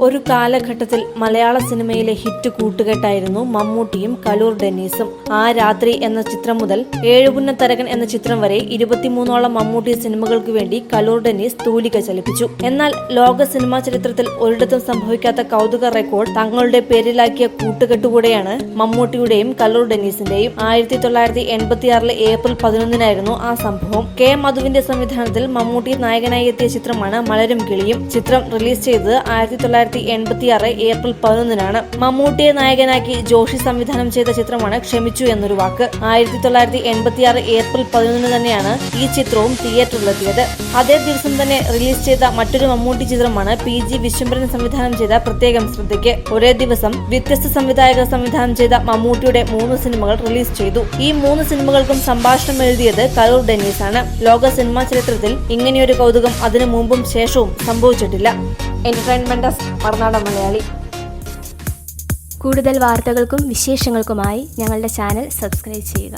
ഒരു കാലഘട്ടത്തിൽ മലയാള സിനിമയിലെ ഹിറ്റ് കൂട്ടുകെട്ടായിരുന്നു മമ്മൂട്ടിയും കലൂർ ഡെന്നീസും. ആ രാത്രി എന്ന ചിത്രം മുതൽ ഏഴുപുന്നത്തരകൻ എന്ന ചിത്രം വരെ 23ഓളം മമ്മൂട്ടി സിനിമകൾക്ക് വേണ്ടി കലൂർ ഡെന്നീസ് തൂലിക ചലിപ്പിച്ചു. എന്നാൽ ലോക സിനിമാ ചരിത്രത്തിൽ ഒരിടത്തും സംഭവിക്കാത്ത കൗതുക റെക്കോർഡ് തങ്ങളുടെ പേരിലാക്കിയ കൂട്ടുകെട്ടുകൂടെയാണ് മമ്മൂട്ടിയുടെയും കലൂർ ഡെന്നീസിന്റെയും. 1986 ഏപ്രിൽ 11 ആ സംഭവം. കെ മധുവിന്റെ സംവിധാനത്തിൽ മമ്മൂട്ടി നായകനായി എത്തിയ ചിത്രമാണ് മലരും കിളിയും. ചിത്രം റിലീസ് ചെയ്തത് 1986 ഏപ്രിൽ 11 മമ്മൂട്ടിയെ നായകനാക്കി ജോഷി സംവിധാനം ചെയ്ത ചിത്രമാണ് ക്ഷമിച്ചു എന്നൊരു വാക്ക്. 1986 ഏപ്രിൽ 11 തന്നെയാണ് ഈ ചിത്രവും തിയേറ്ററിലെത്തിയത്. അതേ ദിവസം തന്നെ റിലീസ് ചെയ്ത മറ്റൊരു മമ്മൂട്ടി ചിത്രമാണ് PG വിശ്വംഭരൻ സംവിധാനം ചെയ്ത പ്രത്യേകം ശ്രദ്ധയ്ക്ക്. ഒരേ ദിവസം വ്യത്യസ്ത സംവിധായകർ സംവിധാനം ചെയ്ത മമ്മൂട്ടിയുടെ 3 സിനിമകൾ റിലീസ് ചെയ്തു. ഈ 3 സിനിമകൾക്കും സംഭാഷണം എഴുതിയത് കലൂർ ഡെന്നീസ് ആണ്. ലോക സിനിമാ ചരിത്രത്തിൽ ഇങ്ങനെയൊരു കൗതുകം അതിനു മുമ്പും ശേഷവും സംഭവിച്ചിട്ടില്ല. Entertainment desk, Marunadan Malayali. കൂടുതൽ വാർത്തകൾക്കും വിശേഷങ്ങൾക്കുമായി ഞങ്ങളുടെ ചാനൽ സബ്സ്ക്രൈബ് ചെയ്യുക.